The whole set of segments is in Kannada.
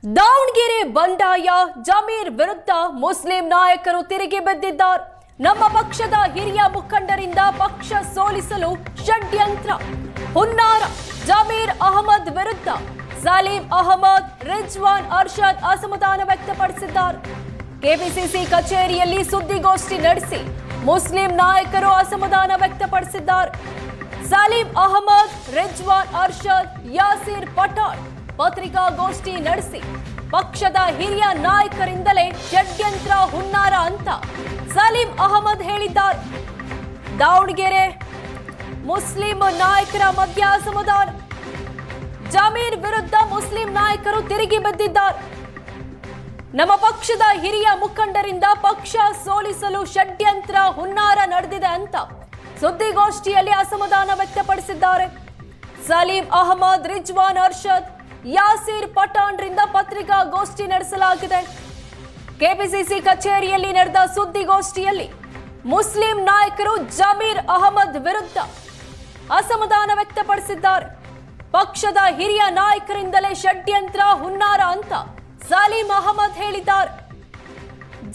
ದಾವಣಗೆರೆ ಬಂಡಾಯ ಜಮೀರ್ ವಿರುದ್ಧ ಮುಸ್ಲಿಂ ನಾಯಕರು ತಿರುಗಿ ಬಿದ್ದಿದ್ದಾರೆ. ನಮ್ಮ ಪಕ್ಷದ ಹಿರಿಯ ಮುಖಂಡರಿಂದ ಪಕ್ಷ ಸೋಲಿಸಲು ಷಡ್ಯಂತ್ರ. ಹುನ್ನಾರ. ಜಮೀರ್ ಅಹಮದ್ ವಿರುದ್ಧ ಸಲೀಂ ಅಹಮದ್, ರಿಜ್ವಾನ್ ಅರ್ಷದ್ ಅಸಮಾಧಾನ ವ್ಯಕ್ತಪಡಿಸಿದ್ದಾರೆ. ಕೆಪಿಸಿಸಿ ಕಚೇರಿಯಲ್ಲಿ ಸುದ್ದಿಗೋಷ್ಠಿ ನಡೆಸಿ ಮುಸ್ಲಿಂ ನಾಯಕರು ಅಸಮಾಧಾನ ವ್ಯಕ್ತಪಡಿಸಿದ್ದಾರೆ. ಸಲೀಂ ಅಹಮದ್, ರಿಜ್ವಾನ್ ಅರ್ಷದ್, ಯಾಸೀರ್ ಪಠಾಣ್ ಪತ್ರಿಕಾಗೋಷ್ಠಿ ನಡೆಸಿ ಪಕ್ಷದ ಹಿರಿಯ ನಾಯಕರಿಂದಲೇ ಷಡ್ಯಂತ್ರ, ಹುನ್ನಾರ ಅಂತ ಸಲೀಂ ಅಹಮದ್ ಹೇಳಿದ್ದಾರೆ. ದಾವಣಗೆರೆ ಮುಸ್ಲಿಂ ನಾಯಕರ ಮಧ್ಯ ಅಸಮಾಧಾನ. ಜಮೀರ್ ವಿರುದ್ಧ ಮುಸ್ಲಿಂ ನಾಯಕರು ತಿರುಗಿ ಬಿದ್ದಿದ್ದಾರೆ. ನಮ್ಮ ಪಕ್ಷದ ಹಿರಿಯ ಮುಖಂಡರಿಂದ ಪಕ್ಷ ಸೋಲಿಸಲು ಷಡ್ಯಂತ್ರ, ಹುನ್ನಾರ ನಡೆದಿದೆ ಅಂತ ಸುದ್ದಿಗೋಷ್ಠಿಯಲ್ಲಿ ಅಸಮಾಧಾನ ವ್ಯಕ್ತಪಡಿಸಿದ್ದಾರೆ. ಸಲೀಂ ಅಹಮದ್, ರಿಜ್ವಾನ್ ಅರ್ಷದ್, ಯಾಸೀರ್ ಪಠಾಣ್ರಿಂದ ಪತ್ರಿಕಾಗೋಷ್ಠಿ ನಡೆಸಲಾಗಿದೆ. ಕೆಪಿಸಿಸಿ ಕಚೇರಿಯಲ್ಲಿ ನಡೆದ ಸುದ್ದಿಗೋಷ್ಠಿಯಲ್ಲಿ ಮುಸ್ಲಿಂ ನಾಯಕರು ಜಮೀರ್ ಅಹಮದ್ ವಿರುದ್ಧ ಅಸಮಾಧಾನ ವ್ಯಕ್ತಪಡಿಸಿದ್ದಾರೆ. ಪಕ್ಷದ ಹಿರಿಯ ನಾಯಕರಿಂದಲೇ ಷಡ್ಯಂತ್ರ, ಹುನ್ನಾರ ಅಂತ ಸಲೀಂ ಅಹಮದ್ ಹೇಳಿದ್ದಾರೆ.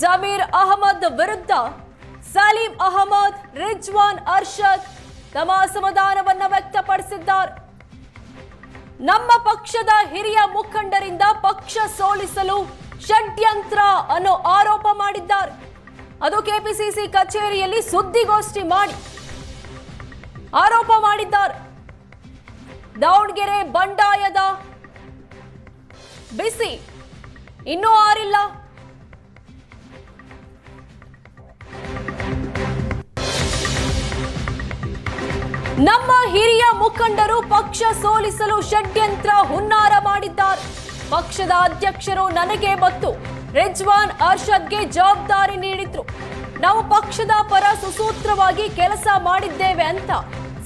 ಜಮೀರ್ ಅಹಮದ್ ವಿರುದ್ಧ ಸಲೀಂ ಅಹಮದ್, ರಿಜ್ವಾನ್ ಅರ್ಷದ್ ತಮ್ಮ ಅಸಮಾಧಾನವನ್ನ ವ್ಯಕ್ತಪಡಿಸಿದ್ದಾರೆ. ನಮ್ಮ ಪಕ್ಷದ ಹಿರಿಯ ಮುಖಂಡರಿಂದ ಪಕ್ಷ ಸೋಲಿಸಲು ಷಡ್ಯಂತ್ರ ಅನ್ನೋ ಆರೋಪ ಮಾಡಿದ್ದಾರೆ. ಅದು ಕೆಪಿಸಿಸಿ ಕಚೇರಿಯಲ್ಲಿ ಸುದ್ದಿಗೋಷ್ಠಿ ಮಾಡಿ ಆರೋಪ ಮಾಡಿದ್ದಾರೆ. ದಾವಣಗೆರೆ ಬಂಡಾಯದ ಬಿಸಿ ಇನ್ನೂ ಆರಿಲ್ಲ. ನಮ್ಮ ಹಿರಿಯ ಮುಖಂಡರು ಪಕ್ಷ ಸೋಲಿಸಲು ಷಡ್ಯಂತ್ರ, ಹುನ್ನಾರ ಮಾಡಿದ್ದಾರೆ. ಪಕ್ಷದ ಅಧ್ಯಕ್ಷರು ನನಗೆ ಮತ್ತು ರಿಜ್ವಾನ್ ಅರ್ಷದ್ಗೆ ಜವಾಬ್ದಾರಿ ನೀಡಿದ್ರು. ನಾವು ಪಕ್ಷದ ಪರ ಸುಸೂತ್ರವಾಗಿ ಕೆಲಸ ಮಾಡಿದ್ದೇವೆ ಅಂತ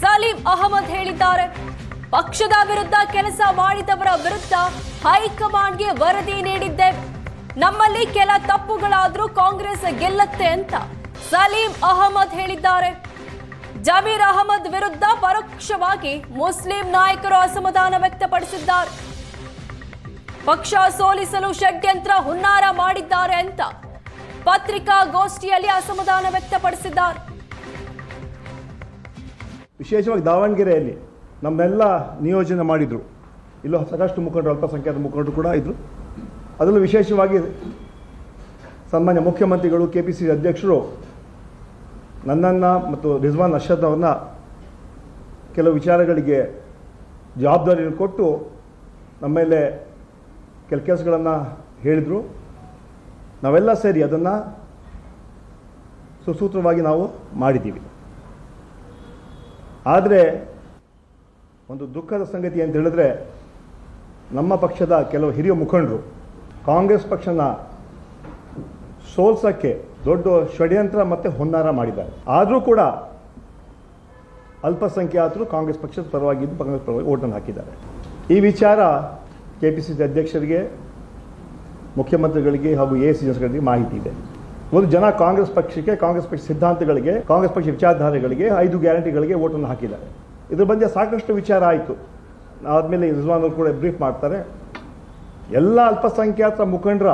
ಸಲೀಂ ಅಹಮದ್ ಹೇಳಿದ್ದಾರೆ. ಪಕ್ಷದ ವಿರುದ್ಧ ಕೆಲಸ ಮಾಡಿದವರ ವಿರುದ್ಧ ಹೈಕಮಾಂಡ್ಗೆ ವರದಿ ನೀಡಿದ್ದೇವೆ. ನಮ್ಮಲ್ಲಿ ಕೆಲ ತಪ್ಪುಗಳಾದ್ರೂ ಕಾಂಗ್ರೆಸ್ ಗೆಲ್ಲತ್ತೆ ಅಂತ ಸಲೀಂ ಅಹಮದ್ ಹೇಳಿದ್ದಾರೆ. ಜಮೀರ್ ಅಹಮದ್ ವಿರುದ್ಧ ಪರೋಕ್ಷವಾಗಿ ಮುಸ್ಲಿಂ ನಾಯಕರು ಅಸಮಾಧಾನ ವ್ಯಕ್ತಪಡಿಸಿದ್ದಾರೆ. ಪಕ್ಷ ಸೋಲಿಸಲು ಷಡ್ಯಂತ್ರ, ಹುನ್ನಾರ ಮಾಡಿದ್ದಾರೆ ಅಂತ ಪತ್ರಿಕಾಗೋಷ್ಠಿಯಲ್ಲಿ ಅಸಮಾಧಾನ ವ್ಯಕ್ತಪಡಿಸಿದ್ದಾರೆ. ವಿಶೇಷವಾಗಿ ದಾವಣಗೆರೆಯಲ್ಲಿ ನಮ್ಮನ್ನೆಲ್ಲ ನಿಯೋಜನೆ ಮಾಡಿದ್ರು. ಇಲ್ಲೂ ಸಾಕಷ್ಟು ಮುಖಂಡರು, ಅಲ್ಪಸಂಖ್ಯಾತ ಮುಖಂಡರು ಕೂಡ ಇದ್ರು. ಅದರಲ್ಲೂ ವಿಶೇಷವಾಗಿ ಸನ್ಮಾನ್ಯ ಮುಖ್ಯಮಂತ್ರಿಗಳು, ಕೆಪಿಸಿಸಿ ಅಧ್ಯಕ್ಷರು ನನ್ನನ್ನು ಮತ್ತು ರಿಜ್ವಾನ್ ಅರ್ಷದ್ ಅವ್ರನ್ನ ಕೆಲವು ವಿಚಾರಗಳಿಗೆ ಜವಾಬ್ದಾರಿಯನ್ನು ಕೊಟ್ಟು ನಮ್ಮ ಮೇಲೆ ಕೆಲಸಗಳನ್ನು ಹೇಳಿದರು. ನಾವೆಲ್ಲ ಸೇರಿ ಅದನ್ನು ಸುಸೂತ್ರವಾಗಿ ನಾವು ಮಾಡಿದ್ದೀವಿ. ಆದರೆ ಒಂದು ದುಃಖದ ಸಂಗತಿ ಅಂತ ಹೇಳಿದ್ರೆ, ನಮ್ಮ ಪಕ್ಷದ ಕೆಲವು ಹಿರಿಯ ಮುಖಂಡರು ಕಾಂಗ್ರೆಸ್ ಪಕ್ಷನ ಸೋಲ್ಸೋಕ್ಕೆ ದೊಡ್ಡ ಷಡ್ಯಂತ್ರ ಮತ್ತು ಹುನ್ನಾರ ಮಾಡಿದ್ದಾರೆ. ಆದರೂ ಕೂಡ ಅಲ್ಪಸಂಖ್ಯಾತರು ಕಾಂಗ್ರೆಸ್ ಪಕ್ಷದ ಪರವಾಗಿದ್ದು ಕಾಂಗ್ರೆಸ್ ಪರವಾಗಿ ಓಟನ್ನು ಹಾಕಿದ್ದಾರೆ. ಈ ವಿಚಾರ ಕೆಪಿಸಿಸಿ ಅಧ್ಯಕ್ಷರಿಗೆ, ಮುಖ್ಯಮಂತ್ರಿಗಳಿಗೆ ಹಾಗೂ ಎಸಿಗಳಿಗೆ ಮಾಹಿತಿ ಇದೆ. ಒಂದು ಜನ ಕಾಂಗ್ರೆಸ್ ಪಕ್ಷಕ್ಕೆ, ಕಾಂಗ್ರೆಸ್ ಪಕ್ಷ ಸಿದ್ಧಾಂತಗಳಿಗೆ, ಕಾಂಗ್ರೆಸ್ ಪಕ್ಷ ವಿಚಾರಧಾರೆಗಳಿಗೆ, 5 ಗ್ಯಾರಂಟಿಗಳಿಗೆ ಓಟನ್ನು ಹಾಕಿದ್ದಾರೆ. ಇದ್ರ ಬಗ್ಗೆ ಸಾಕಷ್ಟು ವಿಚಾರ ಆಯಿತು. ಆದಮೇಲೆ ರಿಜ್ವಾನ್ ಅವರು ಕೂಡ ಬ್ರೀಫ್ ಮಾಡ್ತಾರೆ. ಎಲ್ಲ ಅಲ್ಪಸಂಖ್ಯಾತರ ಮುಖಂಡರ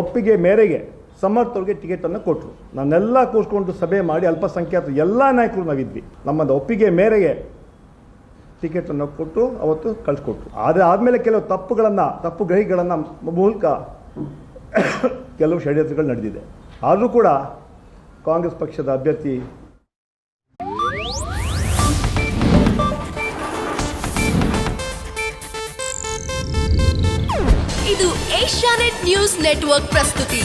ಒಪ್ಪಿಗೆ ಮೇರೆಗೆ ಸಮರ್ಥರಿಗೆ ಟಿಕೆಟನ್ನು ಕೊಟ್ಟರು. ನನ್ನೆಲ್ಲ ಕೂರಿಸ್ಕೊಂಡು ಸಭೆ ಮಾಡಿ ಅಲ್ಪಸಂಖ್ಯಾತರು ಎಲ್ಲ ನಾಯಕರು ನಾವಿದ್ವಿ. ನಮ್ಮದು ಒಪ್ಪಿಗೆ ಮೇರೆಗೆ ಟಿಕೆಟನ್ನು ಕೊಟ್ಟು ಅವತ್ತು ಕಳಿಸ್ಕೊಟ್ರು. ಆದರೆ ಆದಮೇಲೆ ಕೆಲವು ತಪ್ಪು ಗ್ರಹಿಗಳನ್ನು ಮೂಲಕ ಕೆಲವು ಷಡ್ಯಂತ್ರಗಳು ನಡೆದಿದೆ. ಆದರೂ ಕೂಡ ಕಾಂಗ್ರೆಸ್ ಪಕ್ಷದ ಅಭ್ಯರ್ಥಿ ಇದು ಏಷ್ಯಾನೆಟ್ ನ್ಯೂಸ್ ನೆಟ್ವರ್ಕ್ ಪ್ರಸ್ತುತಿ.